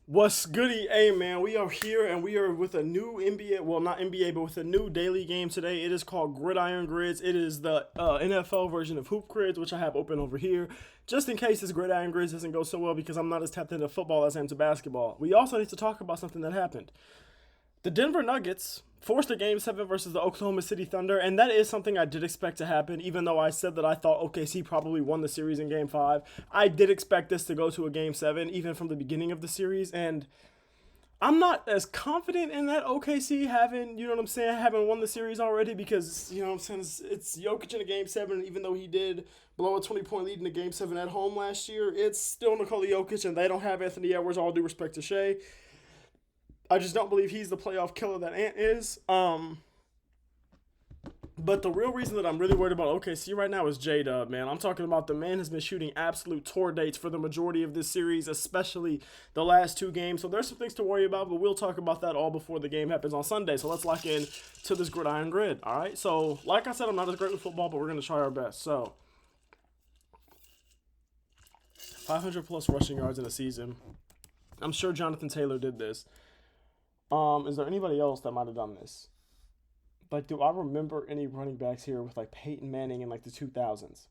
What's goody? Hey man, we are here and we are with a new NBA, well not NBA, but with a new daily game today. It is called Gridiron Grids. It is the NFL version of Hoop Grids, which I have open over here, just in case this Gridiron Grids doesn't go so well because I'm not as tapped into football as I am to basketball. We also need to talk about something that happened. The Denver Nuggets forced a Game 7 versus the Oklahoma City Thunder, and that is something I did expect to happen, even though I said that I thought OKC probably won the series in Game 5. I did expect this to go to a Game 7, even from the beginning of the series, and I'm not as confident in that OKC having, you know what I'm saying, having won the series already because, you know what I'm saying, it's Jokic in a Game 7, and even though he did blow a 20-point lead in the Game 7 at home last year, it's still Nikola Jokic, and they don't have Anthony Edwards, all due respect to Shea. I just don't believe he's the playoff killer that Ant is. But the real reason that I'm really worried about OKC right now is J Dub, man. I'm talking about the man has been shooting absolute tour dates for the majority of this series, especially the last two games. So there's some things to worry about, but we'll talk about that all before the game happens on Sunday. So let's lock in to this Gridiron Grid, all right? So, like I said, I'm not as great with football, but we're going to try our best. So, 500 plus rushing yards in a season. I'm sure Jonathan Taylor did this. Is there anybody else that might have done this? Like, do I remember any running backs here with like Peyton Manning in like the 2000s?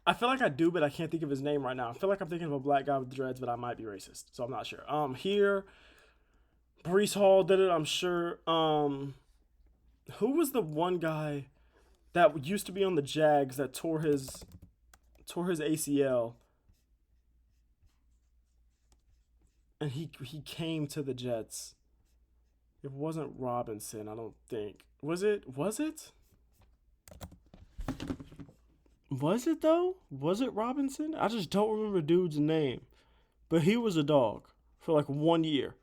I feel like I do, but I can't think of his name right now. I feel like I'm thinking of a black guy with dreads, but I might be racist, so I'm not sure. Here, Brees Hall did it. I'm sure. Who was the one guy that used to be on the Jags that tore his ACL and he came to the Jets? It wasn't Robinson, I don't think. Was it? Was it? Was it though? Was it Robinson? I just don't remember dude's name. But he was a dog for like 1 year.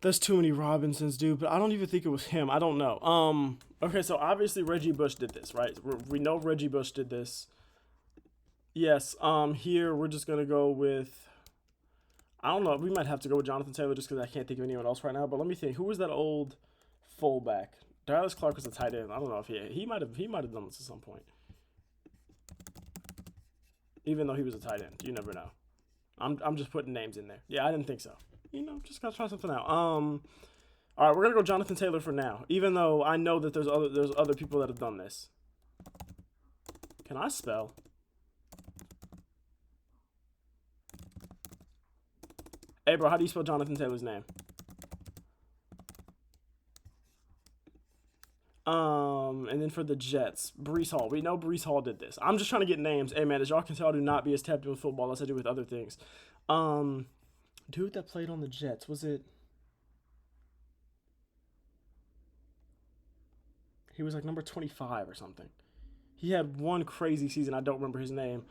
There's too many Robinsons, dude, but I don't even think it was him. I don't know. Okay, so obviously Reggie Bush did this, right? We know Reggie Bush did this. Yes, here we're just gonna go with I don't know. We might have to go with Jonathan Taylor just because I can't think of anyone else right now. But let me think. Who was that old fullback? Dallas Clark was a tight end. I don't know if he might have done this at some point. Even though he was a tight end, you never know. I'm just putting names in there. Yeah, I didn't think so. Just gotta try something out. All right, we're gonna go Jonathan Taylor for now. Even though I know that there's other people that have done this. Can I spell? Hey, bro, how do you spell Jonathan Taylor's name? And then for the Jets, Brees Hall. We know Brees Hall did this. I'm just trying to get names. Hey, man, as y'all can tell, I do not be as tapped in with football as I do with other things. Um, Dude that played on the Jets, was it? He was like number 25 or something. He had one crazy season. I don't remember his name.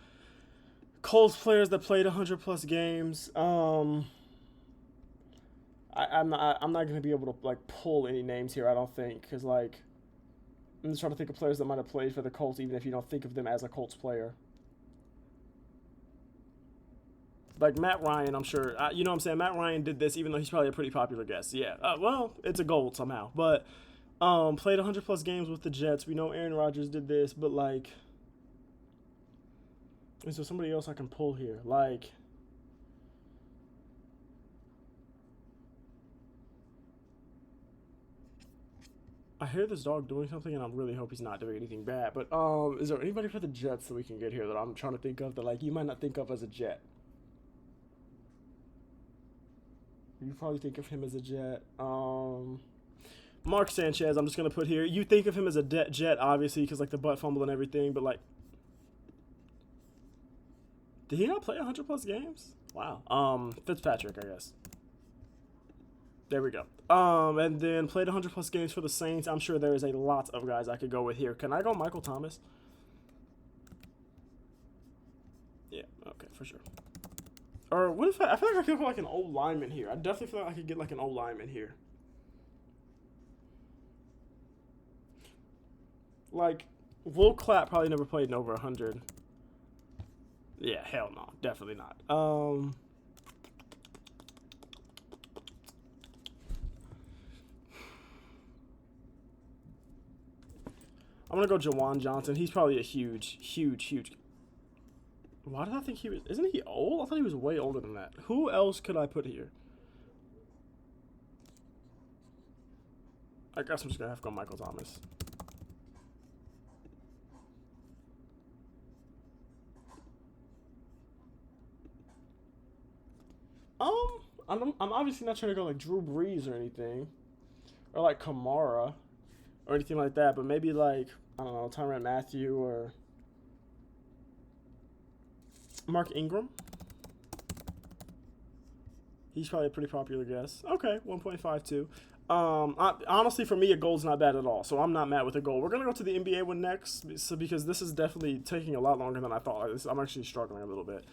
Colts players that played 100 plus games. I'm not gonna be able to like pull any names here. I don't think because like I'm just trying to think of players that might have played for the Colts, even if you don't think of them as a Colts player. Like Matt Ryan, I'm sure. You know what I'm saying? Matt Ryan did this, even though he's probably a pretty popular guest. Yeah. Well, it's a gold somehow. But played 100 plus games with the Jets. We know Aaron Rodgers did this, but like, is there somebody else I can pull here? Like, I hear this dog doing something, and I really hope he's not doing anything bad. But is there anybody for the Jets that we can get here that I'm trying to think of that like you might not think of as a Jet? You probably think of him as a Jet. Mark Sanchez, I'm just gonna put here. You think of him as a Jet, obviously, because like the butt fumble and everything. But like, did he not play 100 plus games? Wow. Fitzpatrick, I guess. There we go. And then played 100 plus games for the Saints. I'm sure there is a lot of guys I could go with here. Can I go Michael Thomas? Yeah. Okay, for sure. Or what if I feel like I could put like an old lineman here? I definitely feel like I could get like an old lineman here. Like, Will Clapp probably never played in over 100. Yeah, hell no, definitely not. I'm gonna go Jawan Johnson. He's probably a huge, huge, huge. Why did I think he was? Isn't he old? I thought he was way older than that. Who else could I put here? I guess I'm just gonna have to go Michael Thomas. I'm obviously not trying to go like Drew Brees or anything, or like Kamara, or anything like that. But maybe like I don't know, Tyrann Mathieu or Mark Ingram. He's probably a pretty popular guess. Okay, 1.52. Honestly, for me, a goal's not bad at all, so I'm not mad with a goal. We're gonna go to the NBA one next, so because this is definitely taking a lot longer than I thought. I'm actually struggling a little bit.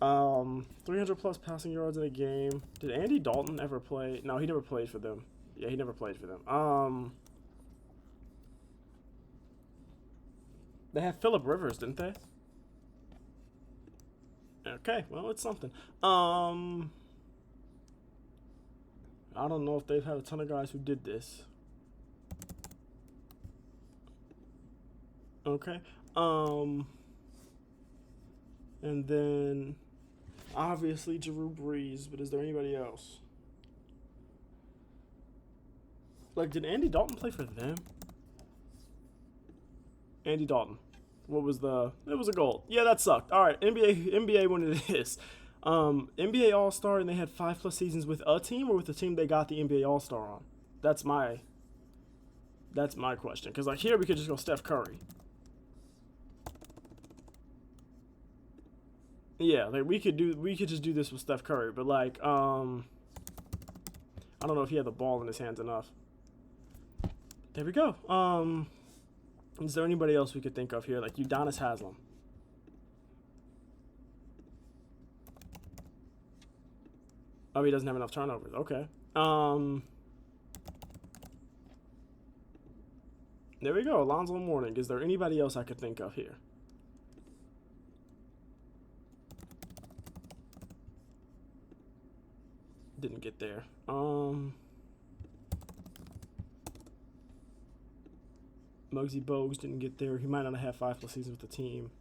300 plus passing yards in a game. Did Andy Dalton ever play? No, he never played for them. Yeah, he never played for them. They had Phillip Rivers, didn't they? Okay, well, it's something. I don't know if they've had a ton of guys who did this. Okay. And then obviously Drew Brees, but is there anybody else? Like, did Andy Dalton play for them? Andy Dalton. What was the? It was a goal. Yeah, that sucked. All right, NBA when it is. NBA All Star, and they had 5+ seasons with a team or with the team they got the NBA All Star on. That's my question. Because like here we could just go Steph Curry. Yeah, like we could just do this with Steph Curry, but like I don't know if he had the ball in his hands enough. There we go. Is there anybody else we could think of here? Like Udonis Haslem. Oh, he doesn't have enough turnovers. Okay. There we go. Alonzo Mourning. Is there anybody else I could think of here? Didn't get there. Muggsy Bogues didn't get there. He might not have 5+ seasons with the team.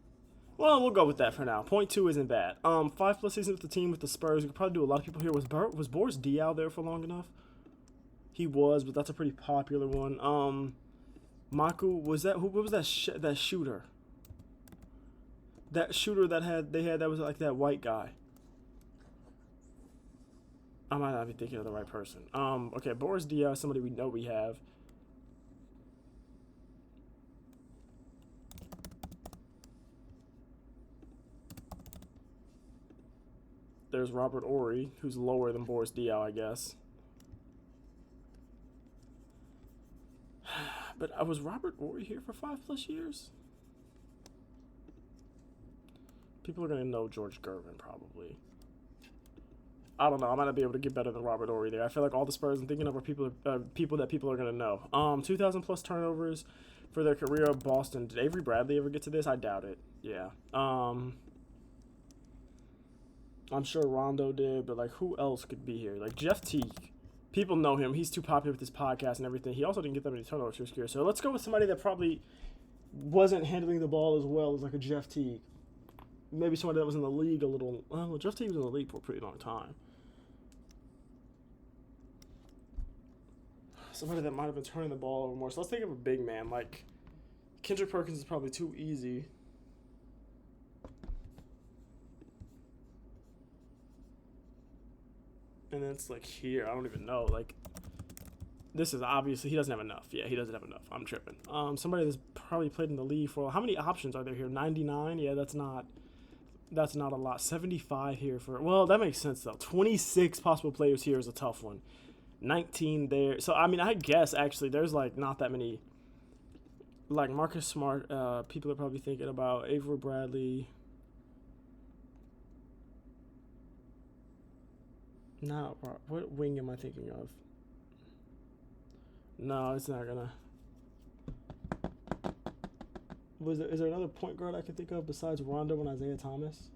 Well, we'll go with that for now. 0.2 isn't bad. 5+ seasons with the team with the Spurs. We could probably do a lot of people here. Was Boris Diaw there for long enough? He was, but that's a pretty popular one. Maku, was that what was that that shooter? That shooter that was like that white guy. I might not be thinking of the right person. Okay, Boris Diaw, somebody we know we have. There's Robert Horry, who's lower than Boris Diaw, I guess. But was Robert Horry here for 5+ years? People are going to know George Gervin, probably. I don't know. I might not be able to get better than Robert Horry there. I feel like all the Spurs I'm thinking of are people that people are going to know. 2,000+ turnovers for their career at Boston. Did Avery Bradley ever get to this? I doubt it. Yeah. I'm sure Rondo did, but like who else could be here? Like Jeff Teague. People know him. He's too popular with his podcast and everything. He also didn't get that many turnovers this year. So let's go with somebody that probably wasn't handling the ball as well as like a Jeff Teague. Maybe somebody that was in the league a little. Well, Jeff Teague was in the league for a pretty long time. Somebody that might have been turning the ball over more. So let's think of a big man. Like Kendrick Perkins is probably too easy. And then it's like here, I don't even know. Like, this is obviously, he doesn't have enough. Yeah, he doesn't have enough. I'm tripping. Somebody that's probably played in the league for, how many options are there here? 99? Yeah, that's not a lot. 75 here for, well, that makes sense though. 26 possible players here is a tough one. 19 there. So, I mean, I guess actually there's like not that many, like Marcus Smart, people are probably thinking about Avery Bradley. No, what wing am I thinking of? No, it's not gonna. Is there another point guard I can think of besides Rondo and Isaiah Thomas?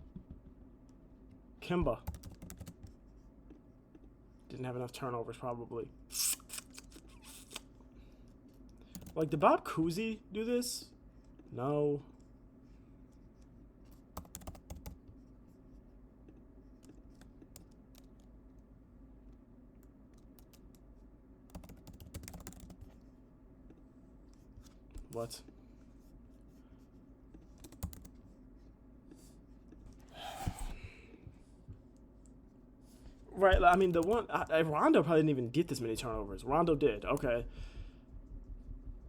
Kemba. Didn't have enough turnovers, probably. Like, did Bob Cousy do this? No. What? Right. I mean, the one Rondo probably didn't even get this many turnovers. Rondo did. Okay.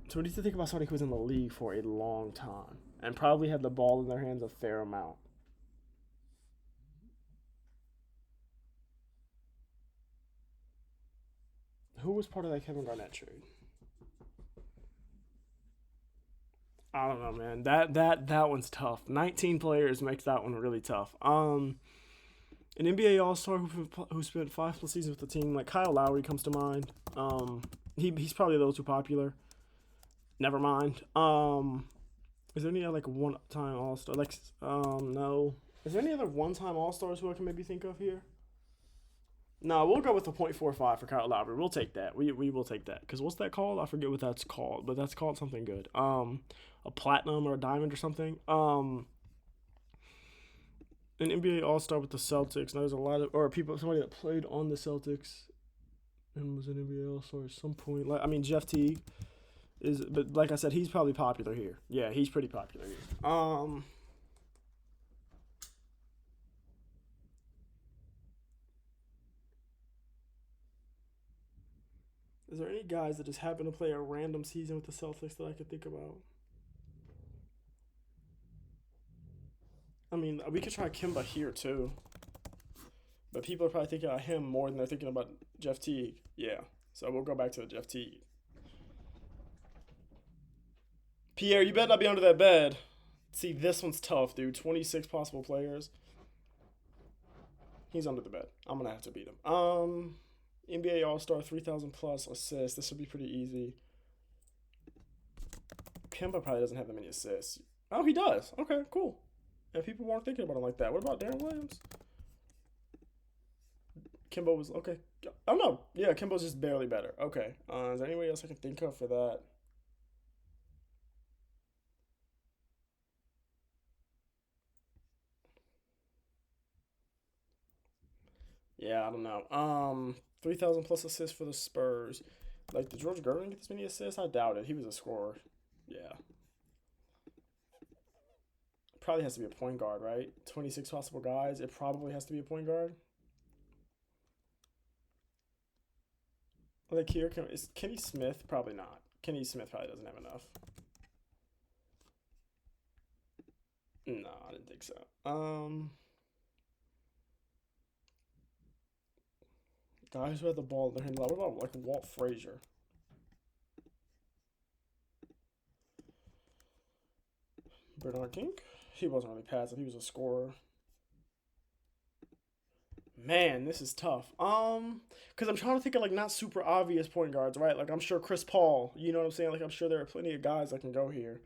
So we need to think about somebody who was in the league for a long time and probably had the ball in their hands a fair amount. Who was part of that Kevin Garnett trade? I don't know, man. That one's tough. 19 players makes that one really tough. An NBA All Star who spent 5+ seasons with the team, like Kyle Lowry, comes to mind. He's probably a little too popular. Never mind. Is there any other like one time All Star? Like, no. Is there any other one time All Stars who I can maybe think of here? No, we'll go with the .45 for Kyle Lowry. We'll take that. We will take that. Because what's that called? I forget what that's called, but that's called something good. A platinum or a diamond or something. An NBA All Star with the Celtics. Now there's a lot of somebody that played on the Celtics and was an NBA All Star at some point. Like, I mean, Jeff Teague is, but like I said, he's probably popular here. Yeah, he's pretty popular here. Is there any guys that just happen to play a random season with the Celtics that I could think about? I mean, we could try Kimba here too, but people are probably thinking about him more than they're thinking about Jeff Teague. Yeah, so we'll go back to the Jeff Teague. Pierre, you better not be under that bed. See, this one's tough, dude. 26 possible players. He's under the bed. I'm gonna have to beat him. NBA All Star, 3,000 plus assists. This should be pretty easy. Kemba probably doesn't have that many assists. Oh, he does. Okay, cool. And people weren't thinking about him like that. What about Darren Williams? Kimbo was okay. Oh no, yeah, Kimbo's just barely better. Okay. Is there anybody else I can think of for that? Yeah, I don't know. 3,000 plus assists for the Spurs. Like, did George Gervin get this many assists? I doubt it. He was a scorer. Yeah. Probably has to be a point guard, right? 26 possible guys. It probably has to be a point guard. Like here, is Kenny Smith? Probably not. Kenny Smith probably doesn't have enough. No, I didn't think so. Guys who had the ball in their hand. What about like Walt Frazier? Bernard King? He wasn't really passive. He was a scorer. Man, this is tough. Because I'm trying to think of like not super obvious point guards, right? Like I'm sure Chris Paul. You know what I'm saying? Like I'm sure there are plenty of guys that can go here.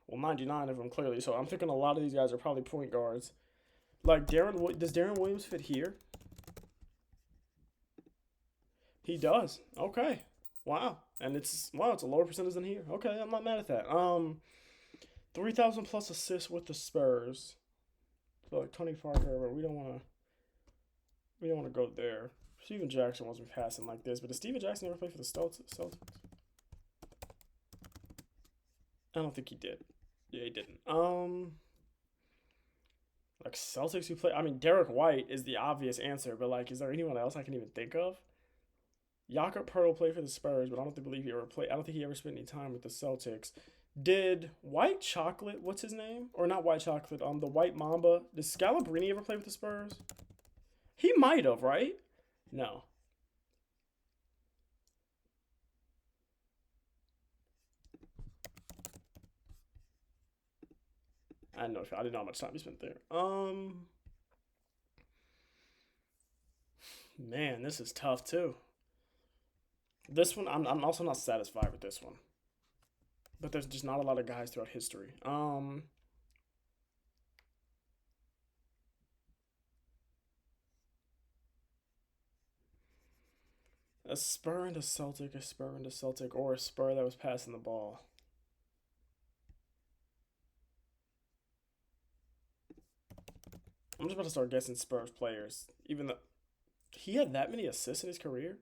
Well, 99 of them clearly. So I'm thinking a lot of these guys are probably point guards. Like does Darren Williams fit here? He does. Okay. Wow. And it's a lower percentage than here. Okay, I'm not mad at that. 3,000 plus assists with the Spurs. So like Tony Parker, but we don't want to go there. Steven Jackson wasn't passing like this, but did Steven Jackson ever play for the Celtics? I don't think he did. Yeah, he didn't. Like Celtics who play. I mean, Derek White is the obvious answer, but like, is there anyone else I can even think of? Jakob Pertl played for the Spurs, but I don't believe he ever played. I don't think he ever spent any time with the Celtics. Did White Chocolate? What's his name? Or not White Chocolate? The White Mamba. Did Scalabrine ever play with the Spurs? He might have, right? No. I didn't know how much time he spent there. Man, this is tough too. This one, I'm also not satisfied with this one. But there's just not a lot of guys throughout history. A Spur and a Celtic, a Spur and a Celtic, or a Spur that was passing the ball. I'm just about to start guessing Spurs players. Even though he had that many assists in his career?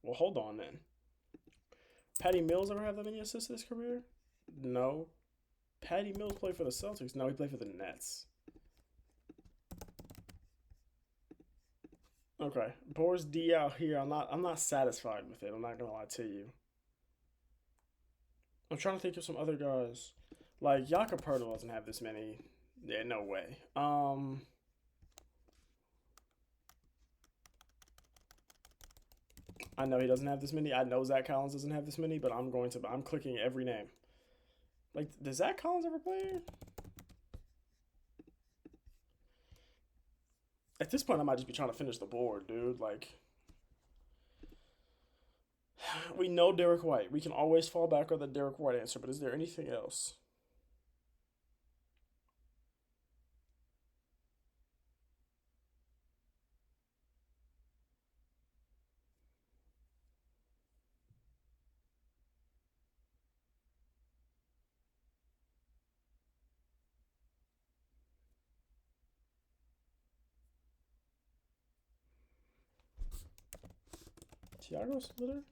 Well, hold on then. Patty Mills ever have that many assists in his career? No. Patty Mills played for the Celtics. No, he played for the Nets. Okay, Boris D out here. I'm not satisfied with it. I'm not gonna lie to you. I'm trying to think of some other guys. Like Jakob Pertl doesn't have this many. Yeah, no way. I know he doesn't have this many. I know Zach Collins doesn't have this many, but I'm clicking every name. Like, does Zach Collins ever play? At this point, I might just be trying to finish the board, dude. Like, we know Derek White. We can always fall back on the Derek White answer, but is there anything else? Tiago Splitter?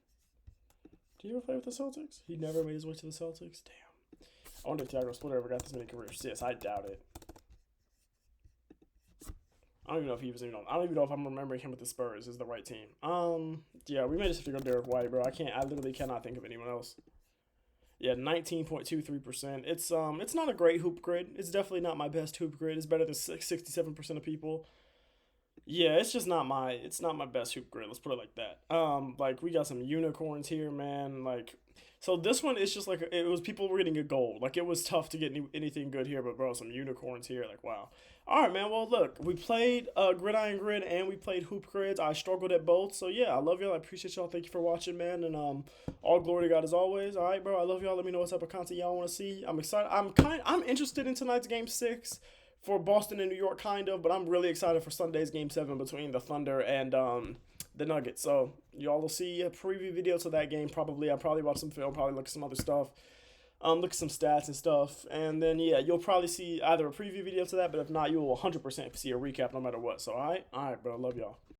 Did he ever play with the Celtics? He never made his way to the Celtics? Damn. I wonder if Tiago Splitter ever got this many career assists. I doubt it. I don't even know if he was even on. I don't even know if I'm remembering him with the Spurs is the right team. Yeah, we may just have to go Derek White, bro. I can't. I literally cannot think of anyone else. Yeah, 19.23%. It's not a great hoop grid. It's definitely not my best hoop grid. It's better than 67% of people. Yeah, it's not my best hoop grid. Let's put it like that. Like we got some unicorns here, man. Like, so this one is just like it was people were getting a gold. Like it was tough to get anything good here, but bro, some unicorns here. Like wow. All right, man. Well, look, we played Gridiron Grid and we played Hoop Grids. I struggled at both, so yeah, I love y'all. I appreciate y'all. Thank you for watching, man. And all glory to God as always. All right, bro. I love y'all. Let me know what type of content y'all want to see. I'm excited. I'm interested in tonight's game 6 for Boston and New York, kind of, but I'm really excited for Sunday's game 7 between the Thunder and the Nuggets. So y'all will see a preview video to that game. Probably, I'll probably watch some film, probably look at some other stuff, look at some stats and stuff, and then yeah, you'll probably see either a preview video to that, but if not, you will 100% see a recap no matter what. So all right, bro, love y'all.